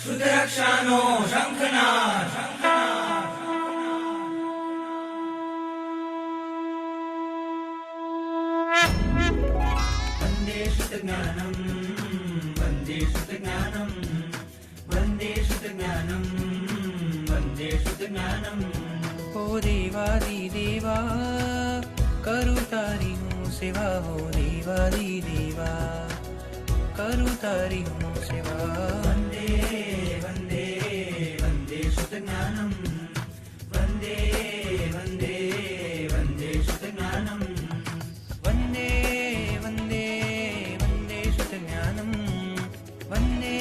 શુદ્ધરક્ષાનો શંખનાદ વંદે શુદ્ધજ્ઞાનમ વંદે શુદ્ધજ્ઞાનમ વંદે શુદ્ધજ્ઞાનમ વંદે શુદ્ધજ્ઞાનમ. ઓ દેવાદિદેવા કરું તારી હું સેવા, હો દેવાદિદેવા કરું તારી હું સેવા. વંદે વંદે વંદે શુદ્ધજ્ઞાનમ વંદે વંદે વંદે શુદ્ધજ્ઞાનમ વંદે વંદે વંદે શુદ્ધજ્ઞાનમ વંદે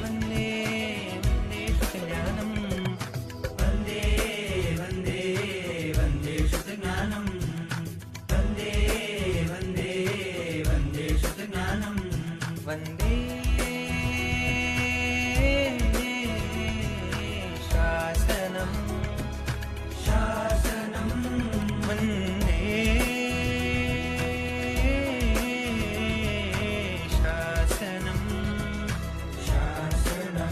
વંદે વંદે શુદ્ધજ્ઞાનમ વંદે વંદે વંદે શુદ્ધજ્ઞાનમ વંદે વંદે વંદે શુદ્ધજ્ઞાનમ વંદે શાસનમ શાસનમ વંદે શાસનમ શાસનમ.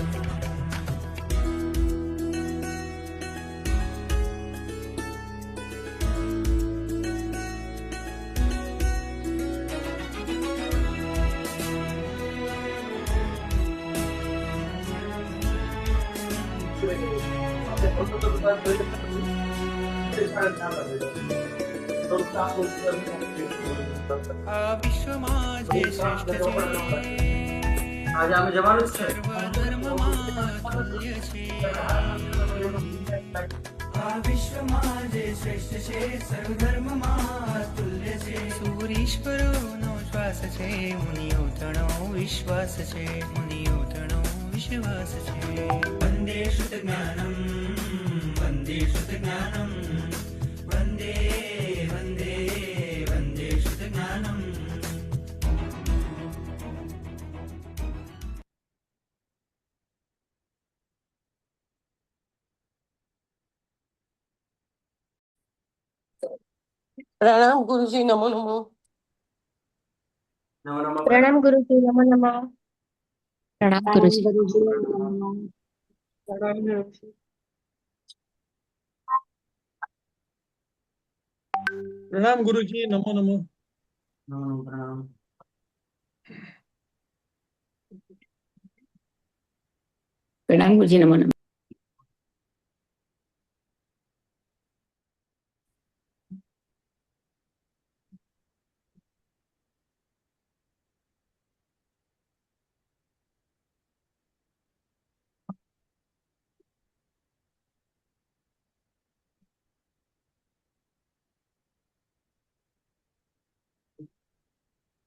આ વિશ્વમાં જે શ્રેષ્ઠ છે, આજે અમે જવાનું જ છે. સર્વધર્મમાં તુલ્ય છે. આ વિશ્વમાં જે શ્રેષ્ઠ છે સર્વધર્મમાં તુલ્ય છે. સૂરીશ્વરોનો શ્વાસ છે, મુનિઓ તણો વિશ્વાસ છે, મુનિઓ તણો વિશ્વાસ છે. વંદે શુદ્ધજ્ઞાનમ વંદે શુદ્ધજ્ઞાનમ વંદે વંદે વંદે શુદ્ધજ્ઞાનમ. પ્રણામ ગુરુજી, નમો નમો. નમો નમઃ. પ્રણામ ગુરુજી, નમો નમઃ. પ્રણામ ગુરુજી. પ્રણામ ગુરુજી. પ્રણામ ગુરુજી, નમો નમો. નમો નમઃ. પ્રણામ. પ્રણામ ગુરુજી, નમો નમઃ.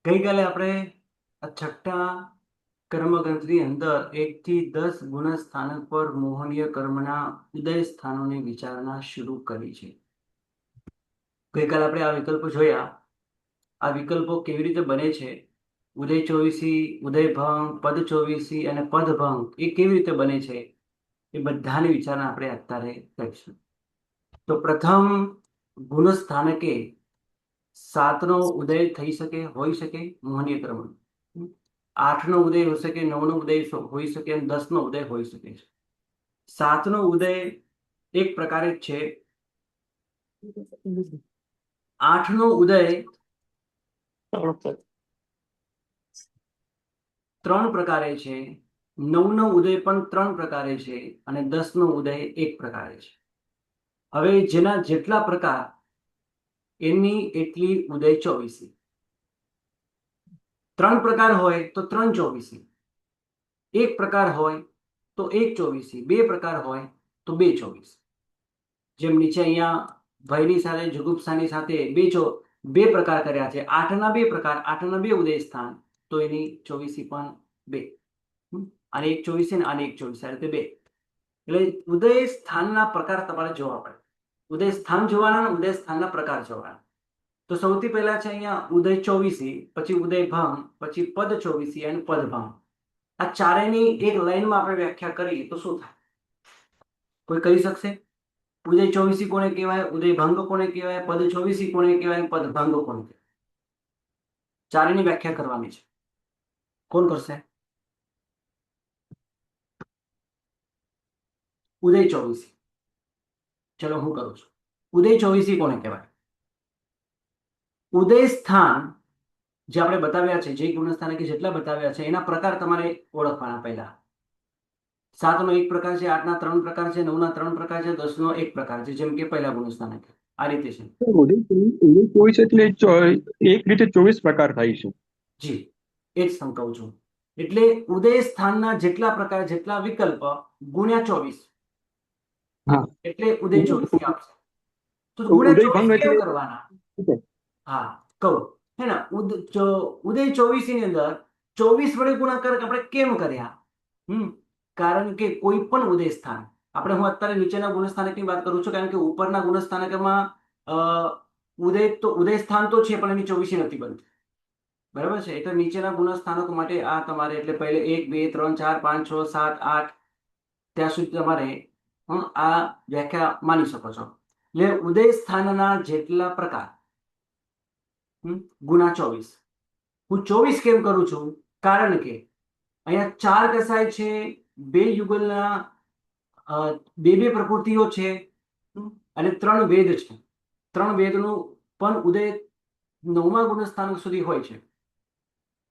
ગઈકાલે આપણે આ છઠ્ઠા કર્મગ્રંથની અંદર 1 થી 10 ગુણ સ્થાનક પર મોહનીય કર્મના ઉદય સ્થાનોની વિચારણા શરૂ કરી છે. ગઈકાલે આપણે આ વિકલ્પો જોયા. આ વિકલ્પો કેવી રીતે બને છે, ઉદય ચોવીસી, ઉદયભંગ, પદ ચોવીસી અને પદભંગ એ કેવી રીતે બને છે, એ બધાની વિચારણા આપણે અત્યારે કરીશું. તો પ્રથમ ગુણસ્થાનકે 7નો ઉદય થઈ શકે, હોઈ શકે મોહનીય ક્રમ. 8નો ઉદય હોઈ શકે, 9નો ઉદય હોઈ શકે અને 10નો ઉદય હોઈ શકે છે. 7નો ઉદય એક પ્રકારે જ છે. 8નો ઉદય ત્રણ પદ. 3 પ્રકારે છે, 9નો ઉદય પણ 3 પ્રકારે છે અને 10નો ઉદય 1 પ્રકારે છે. હવે જેના જેટલા પ્રકાર એની એટલી ઉદય ચોવીસી. 3 પ્રકાર હોય તો 3 ચોવીસી, 1 પ્રકાર હોય તો 1 ચોવીસી, 2 પ્રકાર હોય તો 2 ચોવીસી. જેમ નીચે અહીંયા ભયની સાથે જુગુપ્સાની સાથે બે પ્રકાર કર્યા છે. 8ના 2 પ્રકાર, 8ના 2 ઉદય સ્થાન, તો એની ચોવીસી પણ 2. આને 1 ચોવીસી ને આને 1 ચોવીસી, આ રીતે 2. એટલે ઉદય સ્થાનના પ્રકાર તમારે જોવા પડે. ઉદય સ્થાન જોવાના અને ઉદય સ્થાનના પ્રકાર જોવાના. તો સૌથી પહેલા છે અહીંયા ઉદય ચોવીસી, પછી ઉદય ભંગ, પછી પદ ચોવીસી અને પદ ભંગ. આ ચારેયની એક લાઈનમાં આપણે વ્યાખ્યા કરીએ તો શું થાય? કોઈ કહી શકશે? ઉદય ચોવીસી કોને કહેવાય, ઉદય ભંગ કોને કહેવાય, પદ ચોવીસી કોને કહેવાય, પદ ભંગ કોને કહેવાય? ચારેયની વ્યાખ્યા કરવાની છે. કોણ કરશે? ઉદય ચોવીસી. ચલો હું કરું છું. ઉદય ચોવીસી કોને કહેવાય? ઉદય સ્થાન જે આપણે બતાવ્યા છે, જે ગુણસ્થાન કે જેટલા બતાવ્યા છે એના પ્રકાર તમારે ઓળખવાના. પહેલા 7નો 1 પ્રકાર છે, 8ના 3 પ્રકાર છે, 9ના 3 પ્રકાર છે, 10નો 1 પ્રકાર છે. જેમ કે પહેલા ગુણસ્થાન આ રીતે છે. ઉદય 24 એટલે એક રીતે 24 પ્રકાર થાય છે. જી, એ જ કહું છું. એટલે ઉદય સ્થાનના જેટલા પ્રકાર, જેટલા વિકલ્પ ગુણ્યા 24, હા. એટલે ઉદય ચોવીસી આપશે. તો ઉદય ગુણ્યા ભંગ 24 કેમ એટલે કરવાના? હા, કહું હે ને. ઉદય ચોવીસી ની અંદર 24 વડે ગુણાકાર આપણે કેમ કર્યા? કારણ કે કોઈ પણ ઉદય સ્થાન, હું અત્યારે નીચેના ગુણસ્થાનકની વાત કરું છું, કારણ કે ઉપરના ગુણસ્થાનકમાં ઉદય સ્થાન તો છે પણ એની ચોવીસી નથી બનતી. બરાબર છે? એટલે નીચેના ગુણસ્થાનકો માટે આ તમારે એટલે પહેલે 1, 2, 3, 4, 5, 6, 7, 8 ત્યાં સુધી તમારે આ વ્યાખ્યા માની શકો છો. એટલે ઉદય સ્થાનના જેટલા પ્રકાર ગુણા 24. હું 24 કેમ કરું છું? કારણ કે અહીંયા 4 કસાય છે, 2 યુગલના 2 પ્રકૃતિઓ છે અને 3 વેદ છે. 3 વેદનું પણ ઉદય 9મા ગુણસ્થાનક સુધી હોય છે.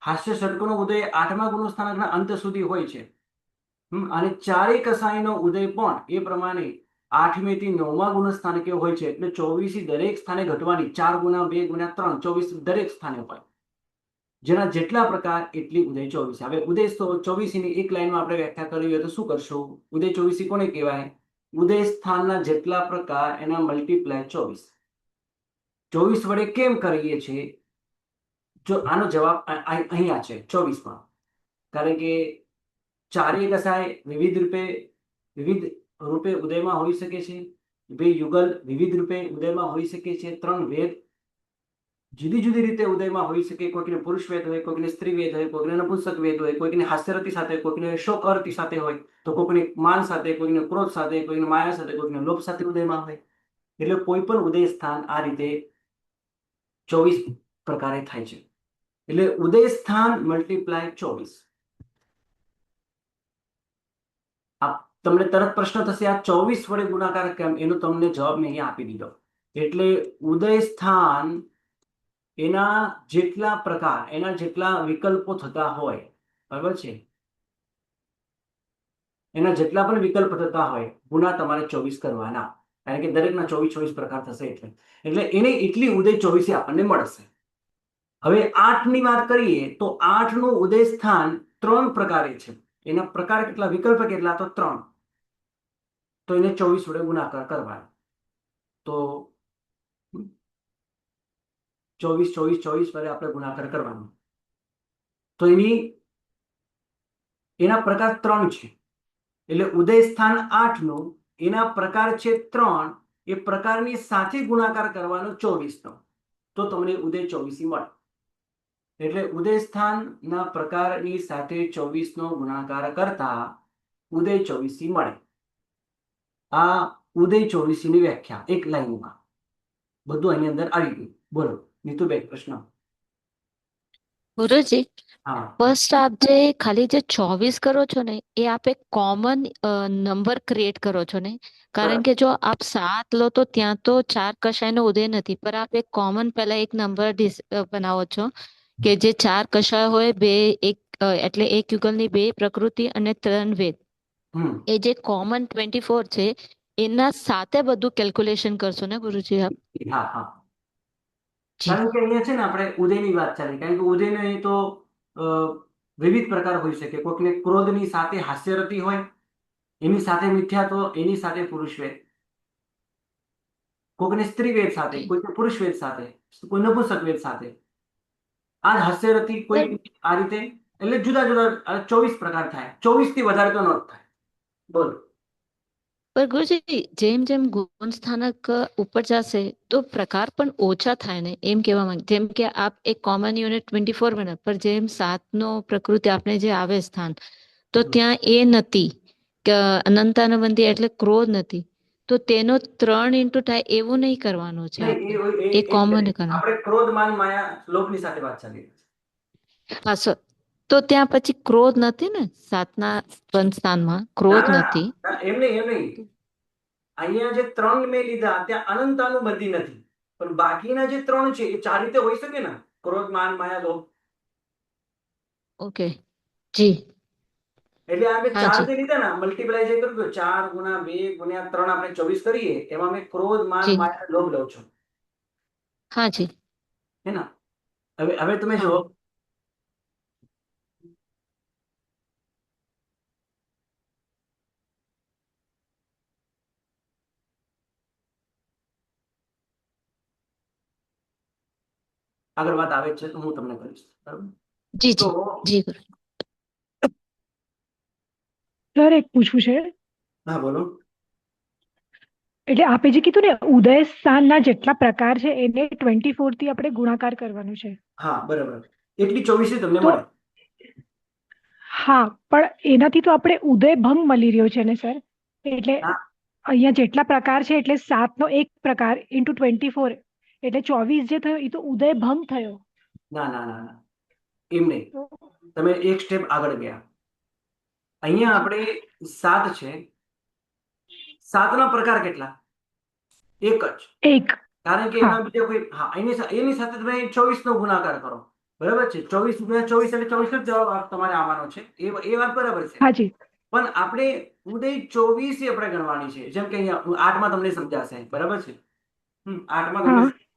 હાસ્ય ષટકોનો ઉદય 8મા ગુણસ્થાનકના અંત સુધી હોય છે. અને 4 કસાયનો ઉદય પણ એ પ્રમાણે 8મી થી 9મા ગુણસ્થાનકે હોય છે. એટલે 24 દરેક સ્થાને ઘટવાની. 4 ગુણ્યા 2 ગુણ્યા 3, 24 દરેક સ્થાને હોય. જેના જેટલા પ્રકાર એટલી ઉદય ચોવીસી. હવે ઉદય ચોવીસીની એક લાઈનમાં આપણે વ્યાખ્યા કરવી હોય તો શું કરશું? ઉદય ચોવીસી કોને કહેવાય? ઉદય સ્થાનના જેટલા પ્રકાર એના મલ્ટીપ્લાય 24. 24 વડે કેમ કરીએ છીએ? જો આનો જવાબ અહીંયા છે 24માં. કારણ કે 4 કસાય વિવિધ રૂપે ઉદયમાં હોઈ શકે છે. 2 યુગલ વિવિધ રૂપે ઉદયમાં હોઈ શકે છે. 3 વેદ જુદી જુદી રીતે ઉદયમાં હોઈ શકે. કોઈકને પુરુષ વેદ હોય, કોઈકને સ્ત્રી વેદ હોય, કોઈકને નપુંસક વેદ હોય, કોઈકને હાસ્યરતી સાથે, કોઈકને શોકરતી સાથે હોય, તો કોઈકને માન સાથે, કોઈકને ક્રોધ સાથે, કોઈકને માયા સાથે, કોઈકને લોભ સાથે ઉદયમાં હોય. એટલે કોઈ પણ ઉદય સ્થાન આ રીતે 24 પ્રકારે થાય છે. એટલે ઉદય સ્થાન મલ્ટીપ્લાય 24. તમને તરત પ્રશ્ન થશે આ 24 વડે ગુણાકાર કેમ? એનો તમને જવાબ મેં અહીંયા આપી દીધો. એટલે ઉદય સ્થાન એના જેટલા પ્રકાર, એના જેટલા વિકલ્પો થતા હોય, બરાબર છે, એના જેટલા પણ વિકલ્પ થતા હોય ગુણા તમારે 24 કરવાના. કારણ કે દરેકના 24 પ્રકાર થશે. એટલે એને એટલી ઉદય ચોવીસી આપણને મળશે. હવે 8ની વાત કરીએ તો 8નું ઉદય સ્થાન 3 પ્રકારે છે. એના પ્રકાર કેટલા, વિકલ્પ કેટલા? તો 3. તો એને 24 વડે ગુણાકાર કરવાનો. તો 24 વડે આપણે ગુણાકાર કરવાનો. તો એના પ્રકાર 3 છે. એટલે ઉદય સ્થાન 8નું એના પ્રકાર છે 3 એ પ્રકારની સાથે ગુણાકાર કરવાનો 24નો, તો તમને ઉદય 24 મળે. એટલે ઉદય સ્થાનના પ્રકારની સાથે 24નો ગુણાકાર કરતા ઉદય 24 મળે. આ ઉદય 24 ની વ્યાખ્યા એક લાઈનમાં બધું એની અંદર આવી ગયું. બોલો નીતુબેન, પ્રશ્ન? ગુરુજી, હા ફર્સ્ટ આપ જે ખાલી જે 24 કરો છો ને એ આપ એક કોમન નંબર ક્રિએટ કરો છો ને, કારણ કે જો આપ 7 લો તો ત્યાં તો 4 કશાયનો ઉદય નથી, પર આપ એક કોમન પહેલા એક નંબર બનાવો છો કે જે 4 કશાય હોય, બે એક એટલે એક યુગલની 2 પ્રકૃતિ અને 3 વેદ, હમ એ જે કોમન 24 છે એના સાથે બધું કેલ્ક્યુલેશન કરશો ને ગુરુજી આપ? હા હા જી કારણ કે અહીંયા છે ને આપણે ઉદયની વાત ચાલી, કારણ કે ઉદયને એ તો અ, વિવિધ પ્રકાર હોઈ શકે. કોઈકને ક્રોધની સાથે હાસ્યરતી હોય, એની સાથે મિથ્યાત્વ, એની સાથે પુરુષવેદ. કોઈકને સ્ત્રીવેદ સાથે, જી. કોઈકને પુરુષવેદ સાથે, કોઈ નપુંસકવેદ સાથે. આ જ હાસ્યરતી કોઈ આ રીતે, એટલે જુદા જુદા 24 પ્રકાર થાય. 24 થી વધારે તો ન જ થાય. બોલો. પર ગુરુજી, જેમ જેમ ગુણ સ્થાનક ઉપર જશે તો પ્રકાર પણ ઓછા થાય ને, એમ કહેવા માંગે. જેમ કે આપ એક કોમન યુનિટ 24 બને, પર જેમ 7 નો પ્રકૃતિ આપણે જે આવે સ્થાન, તો ત્યાં એ નથી કે અનંતાનવંતી એટલે ક્રોધ નથી, તો તેનો 3 ઇન્ટુ થાય એવું નહીં કરવાનું છે આપણે, એ કોમન કરવાનું. આપણે ક્રોધ, માન, માયા, લોભની સાથે વાત ચાલી રહી છે. હા સર, તો ત્યાં પછી ક્રોધ નથી ને 7ના બંધ સ્થાનમાં? ના ક્રોધ ના નથી. ના, એમ નહીં એમ નહીં. અહીંયા જે 3 મેં લીધા ત્યાં અનંતાનુબંધી નથી, પણ બાકીના જે 3 છે એ 4 રીતે હોઈ શકે ને. ક્રોધ, માન, માયા, લોભ. ઓકે જી. એટલે આ મેં હા 4 જી. જે લીધા ને, મલ્ટીપ્લાય જે કર્યું 4 ગુણા 2 ગુણ્યા 3 આપણે 24 કરીએ, એમાં મેં ક્રોધ, માન, જી. માયા, લોભ લઉં છું. હા જી. હે ને? હવે તમે હા. જુઓ, આગળ વાત આવે છે તો હું તમને કહીશ. બરાબર? જી તો જી. જી ગુરુ. સર એક પૂછવું છે. હા બોલો. એટલે આપે જે કીધું ને ઉદય સ્થાનના જેટલા પ્રકાર છે એને 24 થી આપણે ગુણાકાર કરવાનું છે. હા બરાબર, એટલી 24 તમને તો મળે. હા, પણ એનાથી તો આપણે ઉદય ભંગ મળી રહ્યો છે ને સર. એટલે ના અહીંયા જેટલા પ્રકાર છે એટલે 7 નો એક પ્રકાર ઇન્ટુ 24 એટલે 24 જે થયો એ તો ઉદય ભંગ થયો. ના ના ના ના, એમ નહીં. તો તમે એક સ્ટેપ આગળ ગયા. અહીંયા જી. આપણે 7 છે, 7 ના પ્રકાર કેટલા? એક જ. એક. કારણ કે હા. એના બીજા કોઈ, હા એની સાથે તમે 24 નો ગુણાકાર કરો. બરાબર છે? 24 ગુણ્યા 24 એટલે 24 જ જવાબ તમારે આવવાનો છે. એ વાત બરાબર છે. હાજી. પણ આપણે ઉદય 24 આપણે ગણવાની છે. જેમ કે અહીંયા 8માં તમને સમજાશે. બરાબર છે? 8માં તમને, હા.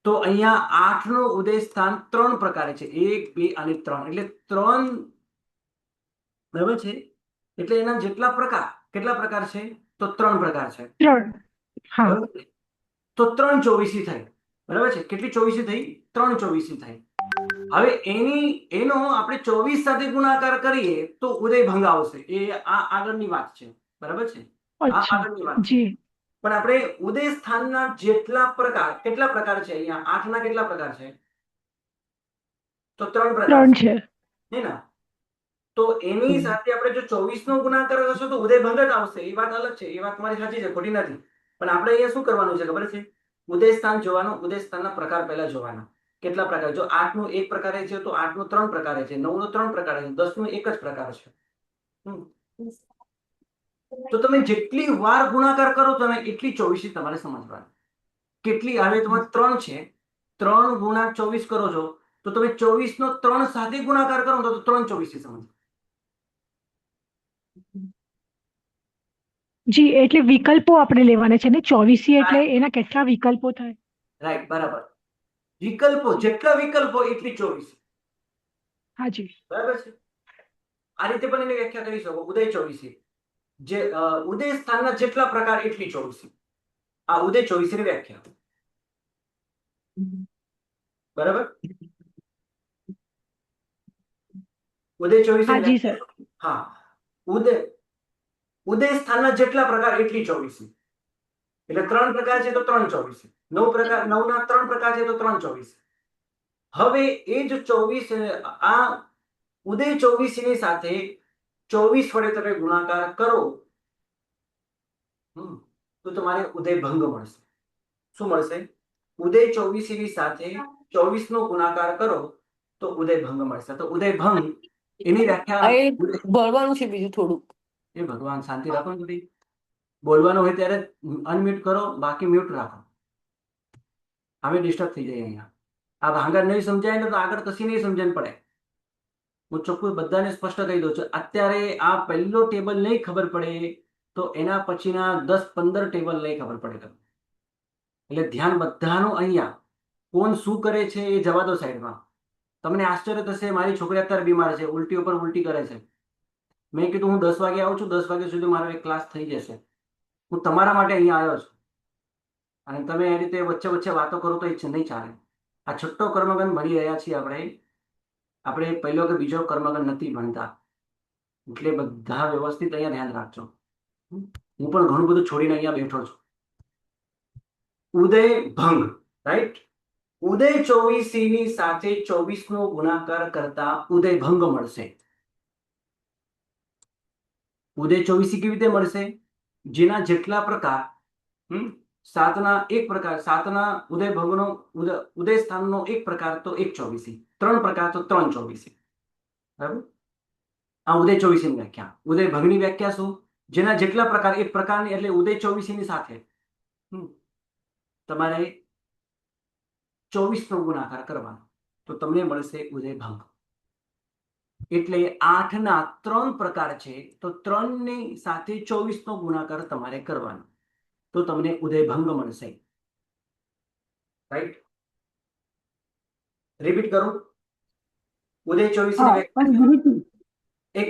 તો અહીંયા 8 નો ઉદય સ્થાન 3 પ્રકારે છે. 1, 2 અને 3. એટલે 3. બરાબર છે? એટલે એના જેટલા પ્રકાર, કેટલા પ્રકાર છે? તો 3 પ્રકાર છે. 3. હા. બરાબર છે? તો 3 24 થઈ. બરાબર છે? કેટલી 24 થઈ? 3 24 થઈ. હવે એનો આપણે 24 સાથે ગુણાકાર કરીએ તો ઉદય ભંગ આવશે. એ આ આગળની વાત છે. બરાબર છે? આ અચ્છા. આગળની વાત છે. જી. પણ આપણે ઉદય સ્થાનના જેટલા પ્રકાર, કેટલા પ્રકાર છે અહીંયા? 8 ના કેટલા પ્રકાર છે? તો 3 પ્રકાર 3 છે. છે. હે ને? તો એની સાથે આપણે જો 24 નો ગુણાકાર કરશો તો ઉદય ભંગ જ આવશે. એ વાત અલગ છે. એ વાત તમારી સાચી છે, ખોટી નથી. પણ આપણે અહીંયા શું કરવાનું છે ખબર છે? ઉદય સ્થાન જોવાનું, ઉદય સ્થાનના પ્રકાર પહેલા જોવાના. કેટલા પ્રકાર? જો 8 નો એક પ્રકારે છે તો 8 નો 3 પ્રકારે છે, 9 નો 3 પ્રકારે છે, 10 નો એક જ પ્રકાર છે. તો તમે જેટલી વાર ગુણાકાર કરો તમે એટલી 24 તમારે સમજવાની. કેટલી? હવે તમારે 3 છે, 3 ગુણા 24 કરો છો તો તમે 24 નો 3 સાથે ગુણાકાર કરો તો 3 24 સમજ. જી, એટલે વિકલ્પો આપણે લેવાના છે ને 24 એટલે એના કેટલા વિકલ્પો થાય? રાઈટ, બરાબર. વિકલ્પો, જેટલા વિકલ્પો એટલી 24. હાજી. બરાબર છે? આ રીતે પણ એને વ્યાખ્યા કરી શકો. ઉદય 24, જે ઉદય સ્થાનના જેટલા પ્રકાર એટલી 24. આ ઉદય 24 ની વ્યાખ્યા. બરાબર? ઉદય 24 ની હાજી સર. વ્યાખ્યા. હા, ઉદય સ્થાનના જેટલા પ્રકાર એટલી 24. એટલે 3 પ્રકાર છે તો 3 24. 9 પ્રકાર, 9 ના 3 પ્રકાર છે તો 3 24. હવે એ જ 24 આ ઉદય 24 ની સાથે 24 વડે તમે ગુણાકાર કરો તો તમારે ઉદય ભંગ મળશે. શું મળશે? ઉદય 24 ની સાથે 24 નો ગુણાકાર કરો તો ઉદય ભંગ મળશે. તો ઉદય ભંગ એની વ્યાખ્યા આ એ ભણવાનું છે બીજું થોડું. એ ભગવાન શાંતિ રાખો ને બધી. બોલવાનું હોય ત્યારે અનમ્યુટ કરો, બાકી મ્યુટ રાખો. હવે ડિસ્ટર્બ થઈ જાય અહીંયા. આ ભાંગર નહીં સમજાય ને તો આગળ કશી નહીં સમજણ પડે. હું ચોખ્ખું બધાને સ્પષ્ટ કહી દઉં છું. અત્યારે આ પહેલો ટેબલ નહીં ખબર પડે તો એના પછીના 10-15 ટેબલ નહીં ખબર પડે તમને. એટલે ધ્યાન બધાનું અહીંયા. કોણ શું કરે છે એ જવા દો સાઈડમાં. તમને આશ્ચર્ય થશે, મારી છોકરી અત્યારે બીમાર છે, ઉલટી ઉપર ઉલટી કરે છે. મેં કીધું હું 10 વાગે આવું છું, 10 વાગ્યા સુધી મારો એક ક્લાસ થઈ જશે. હું તમારા માટે અહીંયા આવ્યો છું અને તમે એ રીતે વચ્ચે વચ્ચે વાતો કરો તો એ નહીં ચાલે. આ છઠ્ઠો કર્મગણ ભણી રહ્યા છીએ આપણે પહેલો કે બીજો કર્મગણ નથી ભણતા. એટલે બધા વ્યવસ્થિત અહીંયા ધ્યાન રાખજો. હું પણ ઘણું બધું છોડીને અહીંયા બેઠો છું. ઉદય ભંગ, રાઈટ? ઉદય 24 ની સાથે 24 નો ગુણાકાર કરતા ઉદય ભંગ મળશે. ઉદય 24 કેવી રીતે મળશે? જેના જેટલા પ્રકાર, સાતના એક પ્રકાર, સાતના ઉદય ભંગનો ઉદય સ્થાનનો એક પ્રકાર તો 1 24, 3 પ્રકાર તો 3 24. બરાબર? આ ઉદય 24 ની વ્યાખ્યા. ઉદય ભંગની વ્યાખ્યા શું? જેના જેટલા પ્રકાર, એક પ્રકારની, એટલે ઉદય 24 ની સાથે તમારે 24 નો ગુણાકાર કરવાનો તો તમને મળશે ઉદય ભંગ. એટલે 8 ના 3 પ્રકાર છે તો 3 ની સાથે 24 નો ગુણાકાર તમારે કરવાનો તો તમને ઉદય ભંગ મળશે. રાઈટ? રિપીટ કરું. ઉદય 24 ની એક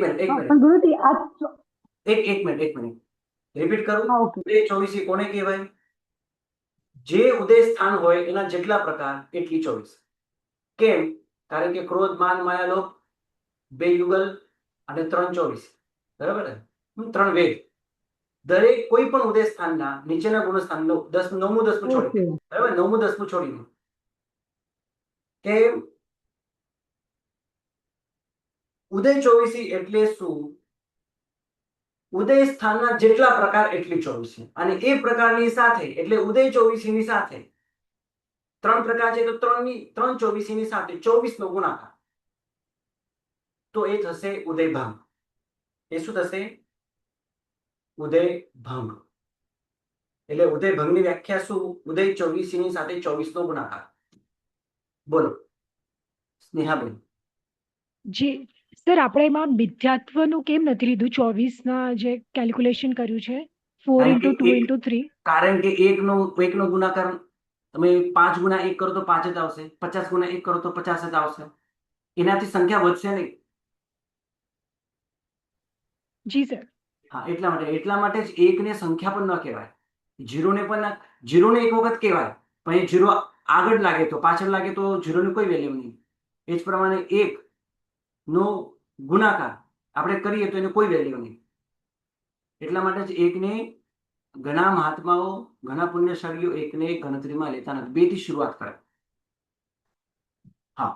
મિનિટ રિપીટ કરું. ઉદય 24 કોને કહેવાય? જે ઉદય સ્થાન હોય એના જેટલા પ્રકાર એટલી 24. કેમ? કારણ કે ક્રોધ, માન, માયા, લોભ, 2 યુગલ અને 3 24. બરાબર? 3 વેગ. દરેક કોઈ પણ ઉદય સ્થાનના નીચેના ગુણસ્થાન 9મું 10મું છોડી, બરાબર? 9મું 10મું છોડીને કે ઉદય 24 એટલે શું? ઉદય સ્થાનના જેટલા પ્રકાર એટલી 24. અને એ પ્રકારની સાથે, એટલે ઉદય 24 ની સાથે 3 પ્રકાર છે તો 3 24 ની સાથે 24 નો ગુણાકાર તો એ થશે ઉદય ભંગ. એ શું થશે? ઉદય ભંગ. એટલે ઉદય ભંગની વ્યાખ્યા શું? ઉદય 24 ની સાથે 24 નો ગુણાકાર. બોલો સ્નેહાબેન. જી સર, આપણે એમાં મિથ્યાત્વનું કેમ નથી લીધું? 24 ના જે કેલ્ક્યુલેશન કર્યું છે 4 કારણ કે into 2 into 3. કારણ કે એકનો ગુણાકાર તમે 5 ગુણા 1 કરો તો 5 જ આવશે, 50 ગુણા 1 કરો તો 50 જ આવશે. એનાથી સંખ્યા વધશે નહીં. જી સર. હા, એટલા માટે જ એકને સંખ્યા પણ ન કહેવાય. જીરોને એક વખત કહેવાય, પણ એ જીરો આગળ લાગે તો પાછળ લાગે તો જીરોની કોઈ વેલ્યુ નહીં. એ જ પ્રમાણે 1 નો ગુણાકાર આપણે કરીએ તો એને કોઈ વેલ્યુ નહીં. એટલા માટે જ એકને ઘણા મહાત્માઓ, ઘણા પુણ્યશાળીઓ એકને ગણતરીમાં લેતા નથી, 2 થી શરૂઆત કરે. હા,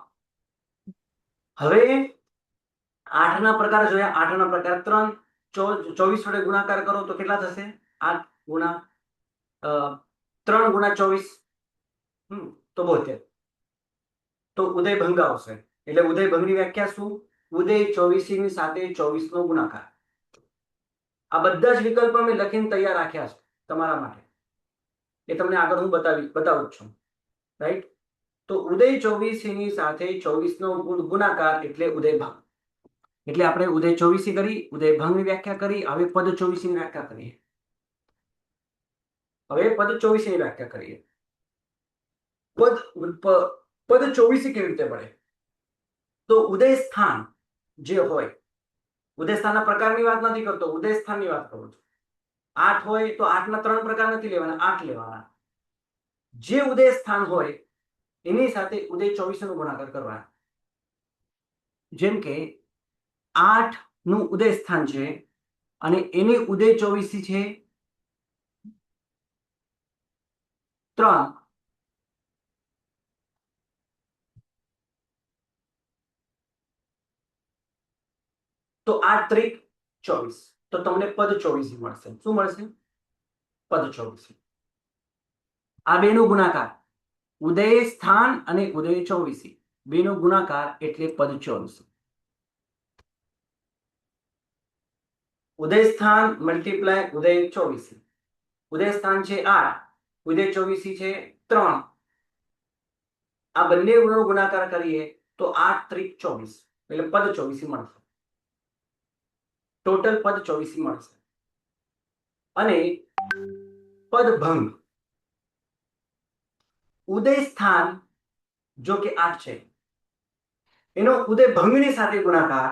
હવે 8 ના પ્રકાર જોયા. 8 ના પ્રકાર 3. 24 વડે ગુણાકાર કરો તો કેટલા થશે? 8 ગુણા 3 ગુણા 24 તો 72. તો ઉદય ભંગ આવશે. એટલે ઉદય ભંગની વ્યાખ્યા શું? ઉદય 24 ની સાથે 24 નો ગુણાકાર. આ બધા જ વિકલ્પો મેં લખીને તૈયાર રાખ્યા છે તમારા માટે. એ તમને આગળ હું બતાવું છું. રાઈટ? તો ઉદય 24 ની સાથે 24 નો ગુણાકાર એટલે ઉદય ભંગ. એટલે આપણે ઉદય 24 કરી, ઉદય ભંગની વ્યાખ્યા કરી. હવે પદ 24 ની વ્યાખ્યા કરીએ. પદ 24 કેવી રીતે મળે? તો ઉદય સ્થાન જે હોય, ઉદય સ્થાનના પ્રકારની વાત નથી કરતો, ઉદય સ્થાનની વાત કરું છું. 8 હોય તો 8 ના 3 પ્રકાર નથી લેવાના, 8 લેવાના. જે ઉદય સ્થાન હોય એની સાથે ઉદય 24 નો ગુણાકાર કરવાનો. જેમ કે 8 નું ઉદય સ્થાન છે અને એની ઉદય 24 છે 3 તો 8 ત્રિક 24, તો તમને પદ 24 મળશે. શું મળશે? પદ 24. આ બેનો ગુણાકાર, ઉદય સ્થાન અને ઉદય 24, બેનો ગુણાકાર એટલે પદ 24. ઉદય સ્થાન મલ્ટીપ્લાય ઉદય 24. ઉદય સ્થાન છે 8, ઉદય 24 છે 3. આ બંને નો ગુણાકાર કરીએ તો 8 ત્રિક 24, એટલે પદ 24 મળશે. ટોટલ પદ 24 મળશે. અને પદભંગ, ઉદય સ્થાન જો કે 8 છે, એનો ઉદય ભંગની સાથે ગુણાકાર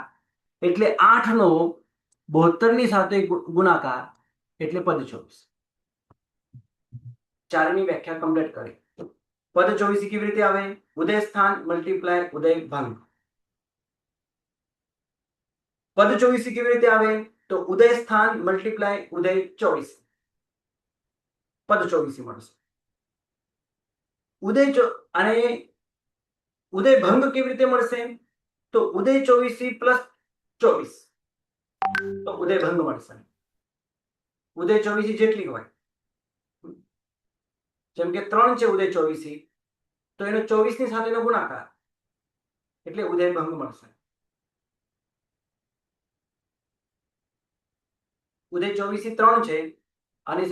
એટલે 8 નો 72 ની સાથે ગુણાકાર એટલે પદ 24. ચારની વ્યાખ્યા કમ્પ્લીટ કરી. પદ 24 કેવી રીતે આવે? ઉદય સ્થાન મલ્ટીપ્લાય ઉદય ભંગ. પદ 24 કેવી રીતે આવે? તો ઉદય સ્થાન મલ્ટીપ્લાય ઉદય 24, પદ 24 મળશે. અને ઉદય ભંગ કેવી રીતે મળશે? તો ઉદય 24 પ્લસ 24, તો ઉદય ભંગ મળશે. ઉદય 24 જેટલી હોય, જેમ કે 3 છે ઉદય 24, તો એનો 24 ની સાથેનો ગુણાકાર એટલે ઉદય ભંગ મળશે. ઉદય 24 3 છે અને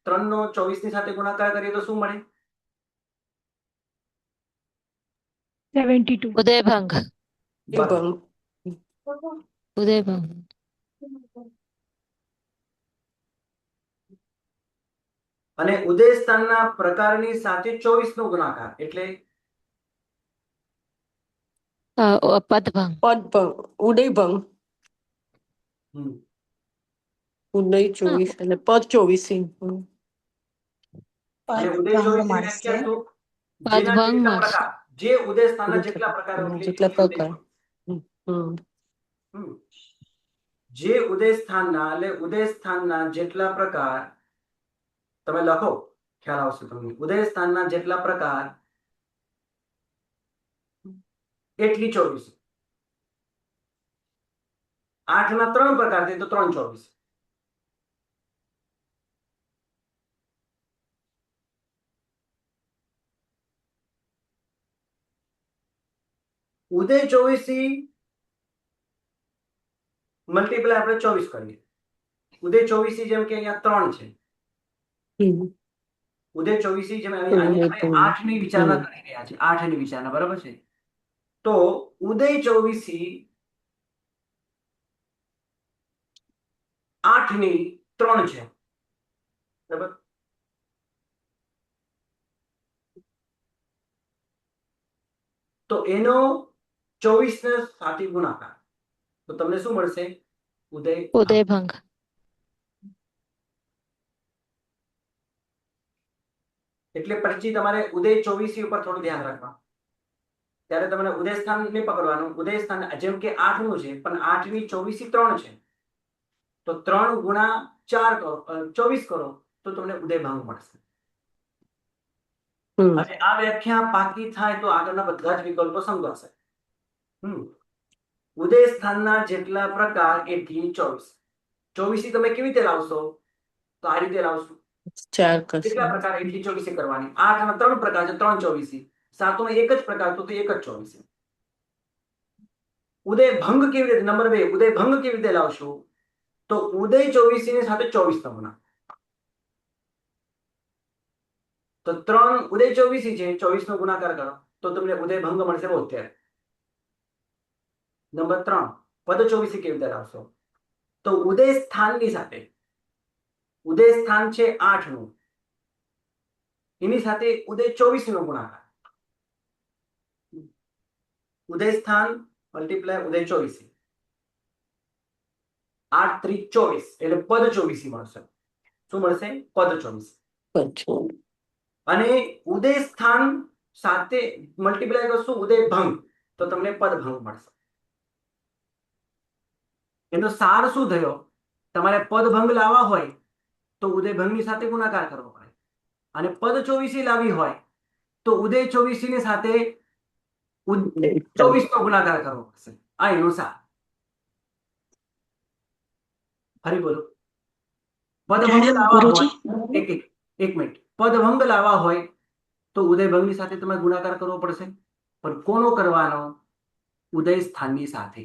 3 નો 24 ની સાથે ગુણાકાર કરીએ તો શું મળે? 72. ઉદયભંગ. ભંગ. ઉદયભંગ. અને ઉદય સ્થાનના પ્રકારની સાથે 24 નો ગુણાકાર એટલે પદભંગ. પદભંગ. ઉદયભંગ. હમ, ઉદય 24 અને પદ 24. અને ઉદય 24 ની વ્યાખ્યા શું? જેના પદભંગ જેટલા મળશે. પ્રકાર, જે ઉદય સ્થાનના જેટલા પ્રકારો એટલે જેટલા ઉદય પ્રકાર. હમ. હમ. જે ઉદય સ્થાનના એટલે ઉદય સ્થાનના જેટલા પ્રકાર, તમે લખો ખ્યાલ આવશે તમને. ઉદય સ્થાનના જેટલા પ્રકાર એટલી 24. 8 ના 3 પ્રકાર છે તો 3 24. ઉદય 24 મલ્ટીપ્લાય આપણે 24 કરીએ. ઉદય 24 જેમ કે અહીંયા 3 છે, ઉદય 24 જેમ અહીંયા આપણે 8 ની વિચારણા કરી રહ્યા છે, 8 ની વિચારણા, બરાબર છે? તો ઉદય 24 8 ની 3 છે, બરાબર? તો એનો 24 ને સાથે ગુણાકાર તો તમને શું મળશે? ઉદયભંગ. એટલે પછી તમારે ઉદય 24 ઉપર થોડું ધ્યાન રાખવાનું. ત્યારે તમને ઉદય સ્થાન નહીં પકડવાનું. ઉદય સ્થાન જેમ કે 8 નું છે, પણ 8 ની 24 3 છે, તો 3 ગુણા 4 કરો, 24 કરો તો તમને ઉદય ભંગ મળશે. હવે આ વ્યાખ્યા પાકી થાય તો આગળના બધા જ વિકલ્પો સમજાશે. ઉદય સ્થાનના જેટલા પ્રકાર એટલી 24. 24 તમે કેવી રીતે લાવશો? તો આ રીતે લાવશો. 4 કરશે. કેટલા પ્રકાર એટલી 24 કરવાની? 8 ના 3 પ્રકાર છે, 3 24. 7 નો એક જ પ્રકાર તો 1 જ 24. ઉદય ભંગ કેવી રીતે? નંબર 2, ઉદય ભંગ કેવી રીતે લાવશો? તો ઉદય 24 ની સાથે 24 નો ગુણાકાર. તો 3 ઉદય 24 છે, 24 નો ગુણાકાર કરો તો તમને ઉદય ભંગ મળશે 72. નંબર 3, પદ 24 કેવી રીતે લાવશો? તો ઉદય સ્થાનની સાથે, ઉદય સ્થાન છે 8 નું, એની સાથે ઉદય 24 નો ગુણાકાર. ઉદય સ્થાન મલ્ટીપ્લાય ઉદય 24, 8 ત્રિક 24 એટલે પદ 24 મળશે. શું મળશે? પદ 24. અને ઉદય સ્થાન સાથે મલ્ટીપ્લાય કરશું ઉદય ભંગ તો તમને પદ ભંગ મળશે. એનો સાર શું થયો? તમારે પદ ભંગ લાવવા હોય તો ઉદય ભંગની સાથે ગુણાકાર કરવો પડે, અને પદ ચોવીસી લાવી હોય તો ઉદય ચોવીસી ની સાથે એક 24 નો ગુણાકાર કરવો પડશે. આ એનો સાર. ફરી બોલો. પદભંગ પ્રણામ લાવવા ગુરુજી. હોય એક મિનિટ. પદભંગ લાવવા હોય તો ઉદય ભંગની સાથે તમારે ગુણાકાર કરવો પડશે. પણ કોનો કરવાનો? ઉદય સ્થાનની સાથે.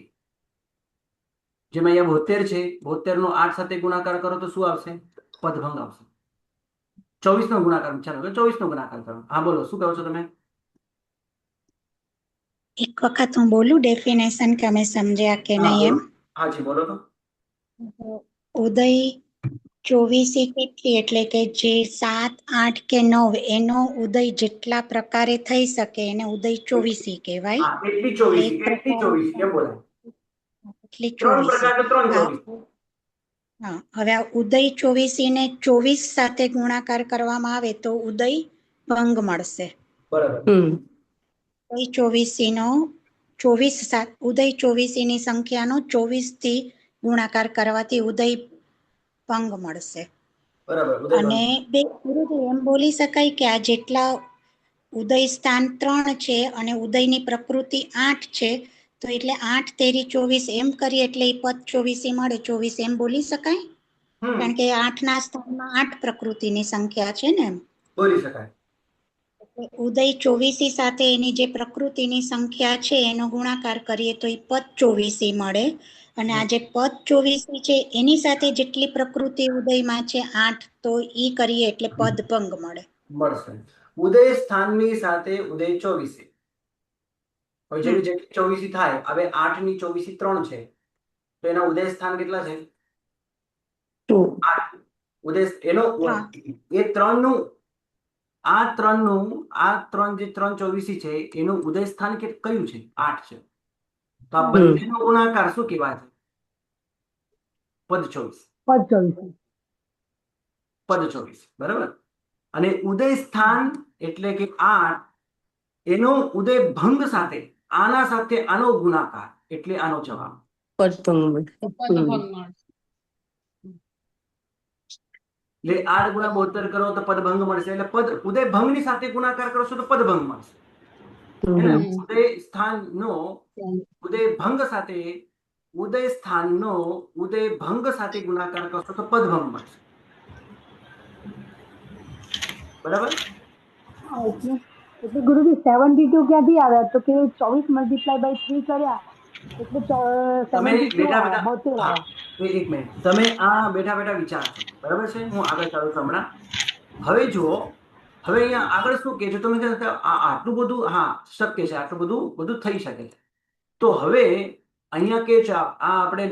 જેમ અહીંયા 72 છે, 72 નો 8 સાથે ગુણાકાર કરો તો શું આવશે? પદભંગ આવશે. 24 નો ગુણાકાર, ચાલો 24 નો ગુણાકાર કરો. હા બોલો, શું કહો છો તમે? એક વખત હું બોલું ડેફિનેશન કે અમે સમજ્યા કે હા નહીં બોલો. એમ. હાજી બોલો તો. ઉદય 24 કેટલી એટલે કે જે 7, 8 કે 9 એનો ઉદય જેટલા પ્રકારે થઈ શકે એને ઉદય 24 કહેવાય. હા, એટલી એટલે 24, એક એટલી પ્રકારે 24 કેમ બોલાય? એટલી 3 24. પ્રકાર તો 3 આ 24. હા, હવે આ ઉદય 24 ને 24 સાથે ગુણાકાર કરવામાં આવે તો ઉદય ભંગ મળશે. બરાબર. ઉદય 24 નો 24 ઉદય 24 ની સંખ્યાનો 24 થી ગુણાકાર કરવાથી ઉદય ભંગ મળશે. બરાબર. ઉદય અને ભંગ. ગુરુજી એમ બોલી શકાય કે આ જેટલા ઉદય સ્થાન 3 છે અને ઉદયની પ્રકૃતિ 8 છે, તો એટલે 8 તેરી 24 એમ કરીએ એટલે એ પદ 24 મળે. 24 એમ બોલી શકાય, કારણ કે 8 ના સ્થાનમાં 8 પ્રકૃતિની સંખ્યા છે ને એમ. બોલી શકાય. ઉદય 24 સાથે એની જે પ્રકૃતિની સંખ્યા છે એનો ગુણાકાર કરીએ તો એ પદ 24 મળે. અને આ જે પદ 24 છે એની સાથે જેટલી પ્રકૃતિ ઉદયમાં છે 8, તો ઈ કરીએ એટલે પદ ભંગ મળે. મળશે. ઉદય સ્થાનની સાથે ઉદય 24. હવે જેની જેટલી 24 થાય, હવે 8 ની 24 3 છે, તો એના ઉદય સ્થાન કેટલા છે? 8. ઉદય એનો એ 3 નું આ 3 જે 3 24 છે એનું ઉદય સ્થાન કયું છે? 8 છે. તો આ બંનેનો ગુણાકાર શું કહેવાય છે? પદ 24. પદ 24. બરાબર. અને ઉદય સ્થાન એટલે કે 8, એનો ઉદય ભંગ સાથે આના સાથે આનો ગુણાકાર એટલે આનો જવાબ પદભંગ. એટલે 8 ગુણ્યા 72 કરો તો પદભંગ મળશે. એટલે પદ ઉદય ભંગની સાથે ગુણાકાર કરશો તો પદભંગ મળશે. ઉદય સ્થાનનો ઉદય ભંગ સાથે ઉદય સ્થાનનો ઉદય ભંગ સાથે ગુણાકાર કરશો તો પદભંગ મળશે. બરાબર. એટલે ગુરુજી 72 ક્યાંથી આવ્યા? તો કે 24 મલ્ટીપ્લાય બાય 3 કર્યા એટલે તમે 72 બેઠા આવ્યા, 72 બેઠા આવ્યા. એક મિનિટ, તમે આ બેઠા બેઠા વિચારશો. બરાબર છે, હું આગળ ચાલુ છું હમણાં. હવે જુઓ, હવે અહીંયા આગળ શું કે છે? તમે કહો કે આટલું બધું, હા શક્ય છે, આટલું બધું થઈ શકે છે. તો હવે અહીંયા કે છે આ આપણે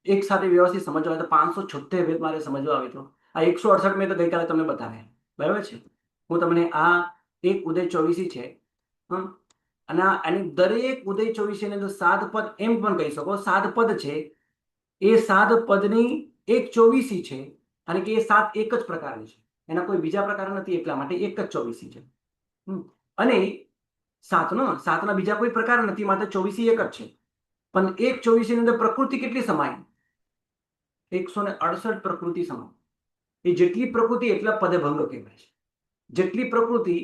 એક સાથે વ્યવસ્થિત સમજવા હોય તો 576 ભેદ મારે સમજવા આવે તો આ 168 મેં તો ગઈકાલે તમને બતાવ્યા. બરાબર છે. હું તમને આ એક ઉદય 24 છે, અને આની દરેક ઉદય 24 ની અંદર 7 પદ એમ પણ કહી શકો. 7 પદ છે, એ 7 પદની એક 24 છે, અને કે એ 7 એક જ પ્રકારની છે, એના કોઈ બીજા પ્રકાર નથી, એટલા માટે એક જ 24 છે. અને 7ના બીજા કોઈ પ્રકાર નથી, માત્ર 24 એક જ છે. પણ એક 24 ની અંદર પ્રકૃતિ કેટલી સમાય? 168 પ્રકૃતિ સમાય. એ જેટલી પ્રકૃતિ એટલા પદભંગ કહેવાય છે. જેટલી પ્રકૃતિ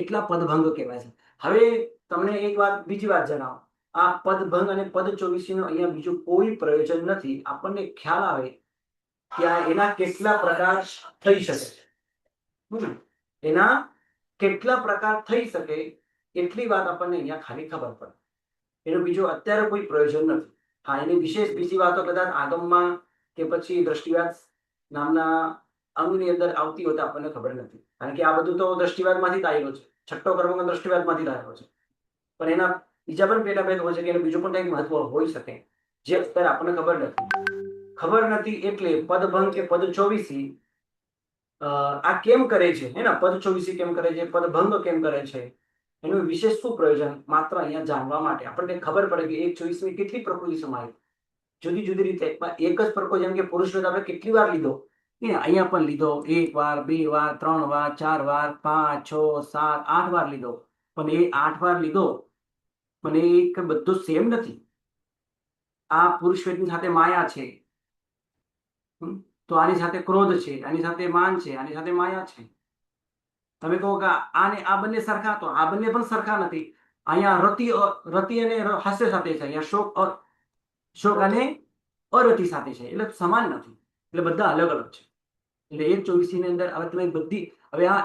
એટલા પદભંગ કહેવાય છે. હવે તમને એક વાત, બીજી વાત જણાવો. આ પદભંગ અને પદ 24 નો અહીંયા બીજું કોઈ પ્રયોજન નથી. આપણને ખ્યાલ આવે કે એના કેટલા પ્રકાર થઈ શકે છે. એના કેટલા પ્રકાર થઈ શકે એટલી વાત આપણને અહીંયા ખાલી ખબર પડે. એનું બીજું અત્યારે કોઈ પ્રયોજન નથી. હા, એની વિશેષ બીજી વાતો કદાચ આગમમાં કે પછી દ્રષ્ટિવાદ નામના અંગની અંદર આવતી હોય તો આપણને ખબર નથી. કારણ કે આ બધું તો દ્રષ્ટિવાદમાંથી જ આવેલું છે. છઠ્ઠો કર્મ દ્રષ્ટિવાદમાંથી જ આવેલો છે. પણ એના બીજા પણ પેટા ભેદ હોય છે કે એનું બીજું પણ કંઈક મહત્વ હોઈ શકે, જે અત્યારે આપણને ખબર નથી. એટલે પદભંગ કે પદ 24 આ કેમ કરે છે, હે ને? પદ 24 કેમ કરે છે, પદભંગ કેમ કરે છે, એનું વિશેષ શું પ્રયોજન? માત્ર અહીંયા જાણવા માટે આપણને ખબર પડે કે 1/24 કેટલી પ્રકૃતિ સમાય જુદી જુદી રીતે. એક જ પ્રકૃતિ, જેમ કે પુરુષ વેદ આપણે કેટલી વાર લીધો, અહીંયા પણ લીધો, 1 વાર, 2 વાર, 3 વાર, 4 વાર, 5, 6, 7, 8 વાર લીધો. પણ એ 8 વાર લીધો, પણ એ એક બધું સેમ નથી. આ પુરુષ વેદની સાથે માયા છે, તો આની સાથે ક્રોધ છે, આની સાથે માન છે, આની સાથે માયા છે. તમે કહો કે આ ને આ બંને સરખા, તો આ બંને પણ સરખા નથી. અહીંયા રતિ અને હાસ્ય સાથે છે, અહીંયા શોક અને અરતિ સાથે છે, એટલે સમાન નથી, એટલે બધા અલગ અલગ છે. એટલે 1/24 ની અંદર હવે તમે બધી, હવે આ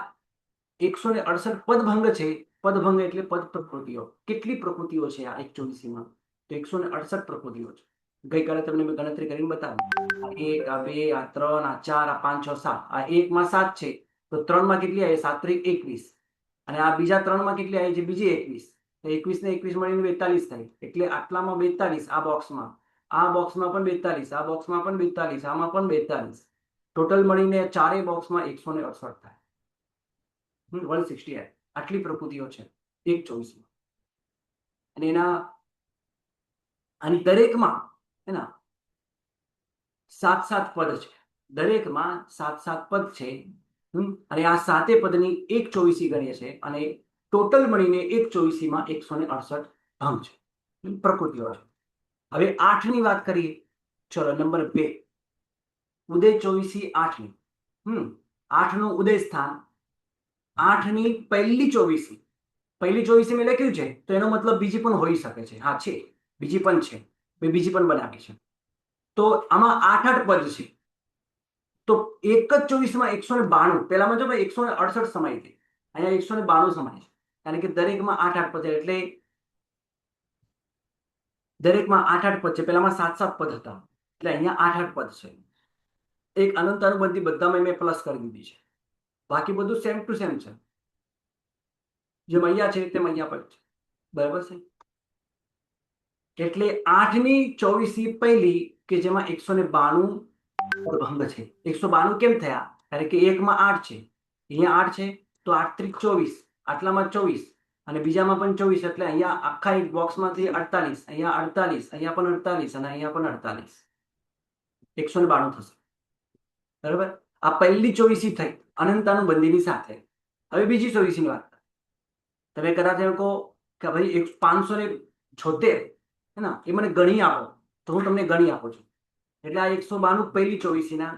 168 પદભંગ છે. પદભંગ એટલે પદ પ્રકૃતિઓ. કેટલી પ્રકૃતિઓ છે આ 1/24 માં? તો 168 પ્રકૃતિઓ છે. ગઈકાલે તમને મેં ગણતરી કરીને બતાવી. આ 1, આ 2, આ 3, આ 4, આ 5, 6, 7. આ 1 માં 7 છે, તો 3 માં કેટલી આવી? 7 × 21. અને આ બીજા 3 માં કેટલી આવી છે? બીજી 21. તો 21 ને 21 મળીને 42 થાય. એટલે આટલામાં 42, આ બોક્સમાં, આ બોક્સમાં પણ 42, આ બોક્સમાં પણ 42, આમાં પણ 42. ટોટલ મળીને ચારેય બોક્સમાં 168 થાય. 168. આટલી પ્રકૃતિઓ છે 1/24 માં. અને આની દરેકમાં એના 7 પદ છે. દરેકમાં 7 પદ છે. અને આ 7 પદની 1/24 ગણીએ છે, અને ટોટલ મળીને 1/24 માં 168 ભંગ છે, પ્રકૃતિઓ છે. હવે 8 ની વાત કરીએ. ચલો, નંબર 2, ઉદય 24 8ની. 8 નું ઉદય સ્થાન, 8 ની પહેલી 24. પહેલી 24 મેં લખ્યું છે, તો એનો મતલબ બીજી પણ હોઈ શકે છે. હા, છે, બીજી પણ છે, મેં બીજી પણ બનાવી છે. તો આમાં 8 પદ છે. તો એક જ 24 માં 192, પેલામાં જો 168 સમાય છે, અહીંયા 192 સમાય છે, કારણ કે દરેકમાં 8 પદ છે. એટલે દરેકમાં 8 પદ છે. પેલામાં 7 પદ હતા, એટલે અહીંયા 8 પદ છે. એક અનંત અનુબંધી બધામાં મેં પ્લસ કરી દીધી છે. બાકી બધું સેમ ટુ સેમ છે. જેમ અહીંયા છે તેમ અહીંયા પણ છે. બરાબર છે? એટલે 8 ની 24 પહેલી, કે જેમાં 192 ભંગ છે. 192 કેમ થયા? કારણ કે એકમાં 8 છે, અહીંયા 8 છે, તો 8 × 24, આટલામાં 24, અને બીજામાં પણ 24. એટલે અહીંયા આખા એક બોક્સમાંથી 48, અહીંયા 48, અહીંયા પણ 48, અને અહીંયા પણ 48, 192 થશે. બરાબર? આ પહેલી 24 થઈ અનંતાનુબંધીની સાથે. હવે બીજી 24 ની વાત. તમે કદાચ એમ કહો કે ભાઈ 576 હે ને, એ મને ગણી આપો, તો હું તમને ગણી આપું છું. એટલે આ 192 પહેલી 24 ના,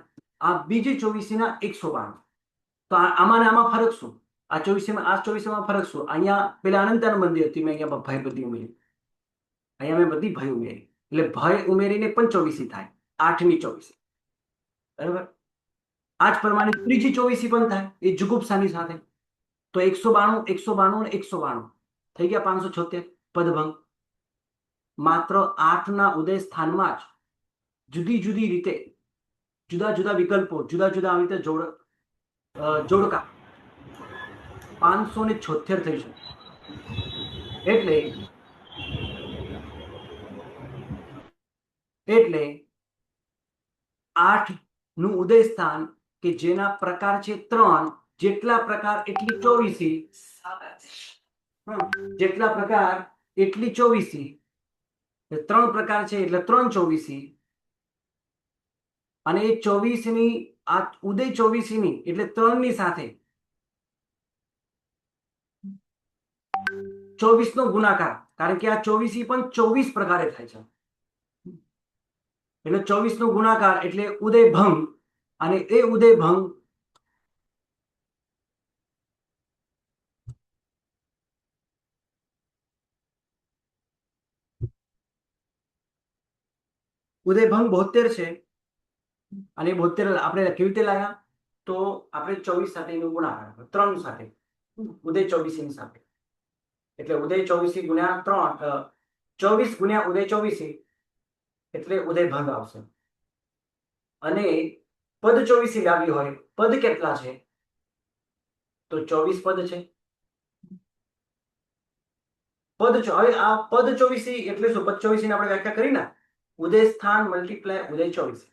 આ બીજી 24 ના 192. તો આમાં ને આમાં ફરક શું? આ 24 માં, આ 24 માં ફરક શું? અહીંયા પેલા અનંતાનુબંધી હતી, મેં અહીંયા ભય બધી ઉમેરી, અહીંયા મેં બધી ભય ઉમેરી, એટલે ભય ઉમેરીને પણ 24 થાય. 8 ની 24. બરાબર? આ જ પ્રમાણે ત્રીજી 24 પણ થાય, એ જુગુપ્સાની સાથે. તો 192, 192 અને 192 થઈ ગયા 576 પદભંગ. માત્ર 8 ના ઉદય સ્થાનમાં જ જુદી જુદી રીતે, જુદા જુદા વિકલ્પો, જુદા જુદા આવી રીતે જોડકા 576 થઈ શકે. એટલે 8 નું ઉદય સ્થાન, કે જેના પ્રકાર છે 3, જેટલા પ્રકાર એટલી 24, જેટલા પ્રકાર એટલી 24, 3 પ્રકાર છે એટલે 3 24. અને એ 24 ની, આ ઉદય 24 ની એટલે 3 ની સાથે 24 નો ગુણાકાર, કારણ કે આ 24 પણ 24 પ્રકારે થાય છે. એટલે 24 નો ગુણાકાર એટલે ઉદય ભંગ. અને એ ઉદય ભંગ ઉદય ભંગ 72 છે. અને 72 આપણે કેવી રીતે લાવ્યા? તો આપણે 24 સાથે એનો ગુણાકાર, 3 સાથે, ઉદય 24 ની સાથે. એટલે ઉદય 24 ગુણ્યા 3, 24 ગુણ્યા ઉદય 24, એટલે ઉદય ભંગ આવશે. અને પદ 24 લાવી હોય, પદ કેટલા છે? તો 24 પદ છે. હવે આ પદ 24 એટલે શું? પદ 24 ની આપણે વ્યાખ્યા કરી ને, ઉદય સ્થાન મલ્ટીપ્લાય ઉદય 24.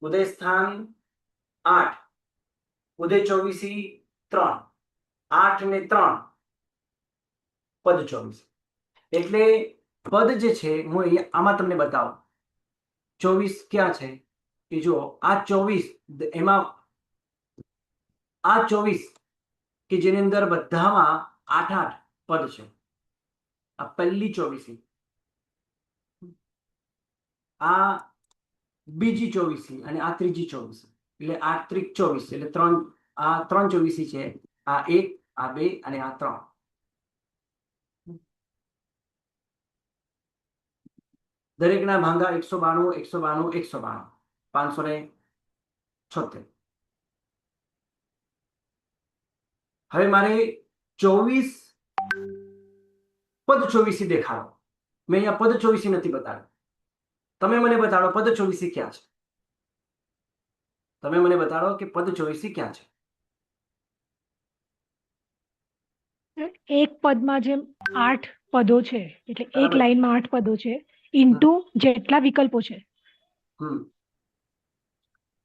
ઉદય સ્થાન 8, ઉદય 24 3, 8 ને 3 પદ 24. એટલે પદ જે છે, હું અહીંયા આમાં તમને બતાવું. 24 ક્યાં છે એ જુઓ. આ 24, એમાં આ 24 કે જેની અંદર બધામાં 8 પદ છે. આ પહેલી 24, આ બીજી 24, અને આ ત્રીજી 24. એટલે 8 × 24 એટલે 3 આ 3 ચોવીસી છે, આ 1, આ 2 અને આ 3. દરેકના ભાંગા 192, 192, 192, 576. હવે મારે 24 પદ ચોવીસી દેખાડો. મેં અહીંયા પદ ચોવીસી નથી બતાવ્યું. તમે મને બતાડો પદ ચોવીસી ક્યાં છે. તમે મને બતાડો કે પદ ચોવીસી ક્યાં છે. એક પદમાં જેમ 8 પદો છે એટલે એક બરાબર. લાઈનમાં 8 પદો છે ઇન્ટુ જેટલા વિકલ્પો છે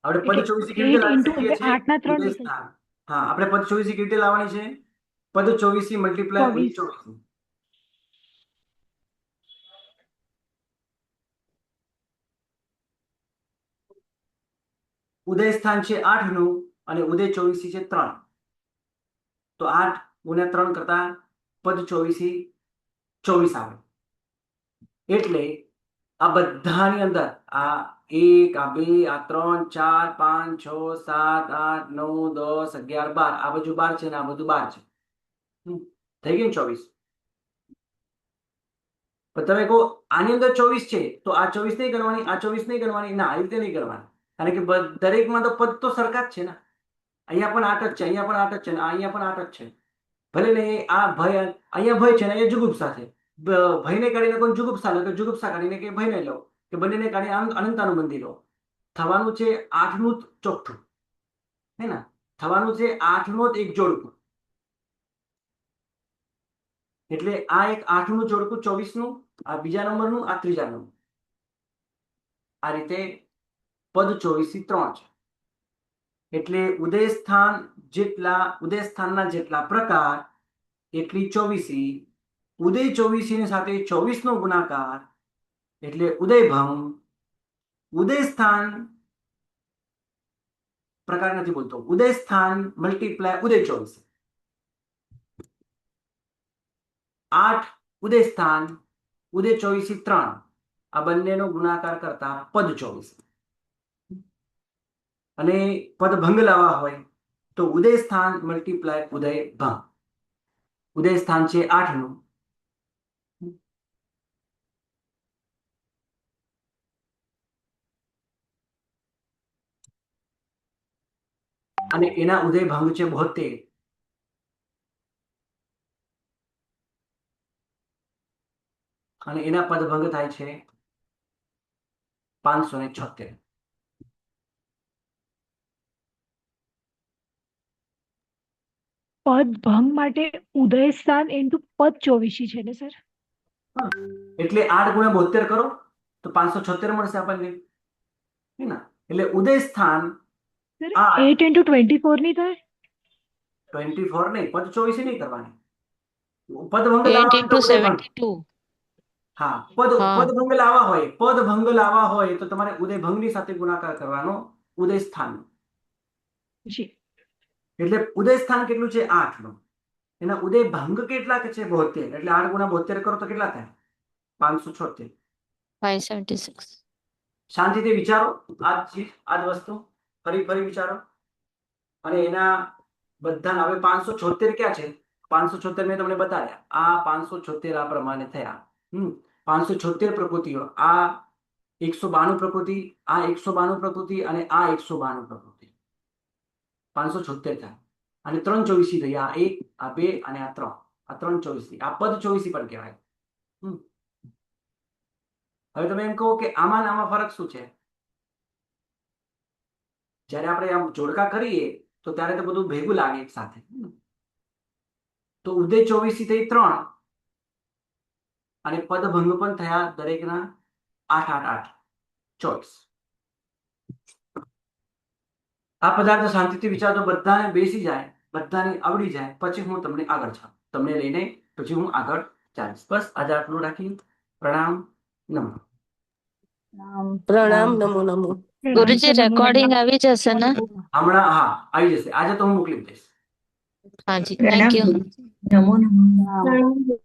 આપણે પદ એટલે ચોવીસી કેવી રીતે 8 લાવી ઇન્ટુ શકીએ છીએ? 8 ના 3 ઉદય વિકલ્પ. સ્થાન. હા, આપણે પદ ચોવીસી કેવી રીતે લાવવાની છે? પદ ચોવીસી મલ્ટીપ્લાય ઉદય 24. ચોવીસી. ઉદય સ્થાન છે 8 નું અને ઉદય ચોવીસી છે 3. તો 8 ગુણ્યા 3 કરતા પદ ચોવીસી 24 આવે. એટલે આ બધાની અંદર આ 1, આ 2, આ 3, 4, 5, 6, 7, 8, 9, 10, 11, 12. આ બાજુ 12 છે ને આ બધું 12 છે. થઈ ગયું ને 24. પણ તમે કહો આની અંદર 24 છે તો આ 24 નહીં કરવાની, આ 24 નહીં કરવાની. ના, આવી રીતે નહીં કરવાની. કારણ કે દરેકમાં તો પદ તો સરખા જ છે ને. અહીંયા પણ 8 જ છે, અહીંયા પણ 8 જ છે ને અહીંયા પણ 8 જ છે. ભલે ને આ ભય, અહીંયા ભય છે ને અહીંયા જુગુપ્સા છે. ભયને કાઢીને કોઈ જુગુપ્સા લો, કે જુગુપ્સા કાઢીને કે ભયને લો, કે બંનેને કાઢીને અનંતાનું બંધી લો. થવાનું છે 8 નું ચોખ્ઠું, હે ને? થવાનું છે 8 નું એક જોડકું. એટલે આ એક 8 નું જોડકું 24 નું, આ બીજા નંબરનું, આ ત્રીજા નંબર. આ રીતે પદ ચોવીસી 3 છે. એટલે ઉદય સ્થાનના જેટલા પ્રકાર એટલી ચોવીસી. ઉદય ચોવીસી ની સાથે 24 નો ગુણાકાર એટલે ઉદયભંગ. ઉદય સ્થાન પ્રકાર નથી બોલતો, ઉદય સ્થાન મલ્ટીપ્લાય ઉદય ચોવીસી. 8 ઉદય સ્થાન, ઉદય ચોવીસી 3. આ બંનેનો ગુણાકાર કરતા પદ ચોવીસી. અને પદ ભંગ લાવવા હોય તો ઉદય સ્થાન મલ્ટીપ્લાય ઉદય ભંગ. ઉદય સ્થાન છે 8 નું, અને એના ઉદય ભંગ છે 72. અને એના પદ ભંગ થાય છે 576. પદ ભંગ માટે ઉદય સ્થાન ઇન્ટુ પદ ચોવીસી છે ને સર? એટલે 8 ગુણ્યા 72 કરો તો 576 મળશે આપણને, હે ને? એટલે ઉદય સ્થાન સર 8 8 ઇન્ટુ 24 નહીં થાય? 24 નહીં, પદ ચોવીસી નહીં કરવાની. પદ ભંગ 8 લાવવા into હોય તો ઉદય ભંગ. 72. હા, પદ ભંગ લાવવા હોય તો તમારે ઉદય ભંગની સાથે ગુણાકાર કરવાનો ઉદય સ્થાન. જી. એટલે ઉદય સ્થાન કેટલું છે? 8 નું. એના ઉદય ભંગ કેટલા છે? 72. એટલે 8 ગુણ્યા 72 કરો તો કેટલા થાય? 576. 576. શાંતિથી વિચારો આ વસ્તુ ફરી વિચારો. અને એના બધા હવે 576 ક્યાં છે? 576 મેં તમને બતાવ્યા. આ 576 આ પ્રમાણે થયા. 576 પ્રકૃતિઓ. આ 192 પ્રકૃતિ, આ 192 પ્રકૃતિ અને આ 192 પ્રકૃતિ. 576 થાય. અને 3 ચોવીસી થઈ. આ 1, આ 2 અને આ 3. આ 3 ચોવીસી. આ પદ ચોવીસી પણ કહેવાય. હવે તમે એમ કહો કે આમાં ને આમાં ફરક શું છે? જ્યારે આપણે આમ જોડકા કરીએ તો ત્યારે તો બધું ભેગું લાગે એક સાથે. તો ઉદય ચોવીસી થઈ 3 અને પદ ભંગ પણ થયા દરેકના 8, 8, 8, 24. આ પદાર્થ શાંતિથી વિચારતો બધાને બેસી જાય, બધાને આવડી જાય, પછી હું તમને આગળ તમને લઈને પછી હું આગળ ચાલીશ. બસ આજે આટલું રાખી. પ્રણામ, નમો. પ્રણામ, નમો નમો. ગુરુજી રેકોર્ડિંગ આવી જશે ને? હમણાં હા આવી જશે. આજે તો હું મોકલી દઈશ. હાજી, થેન્ક યુ. Namo Namo.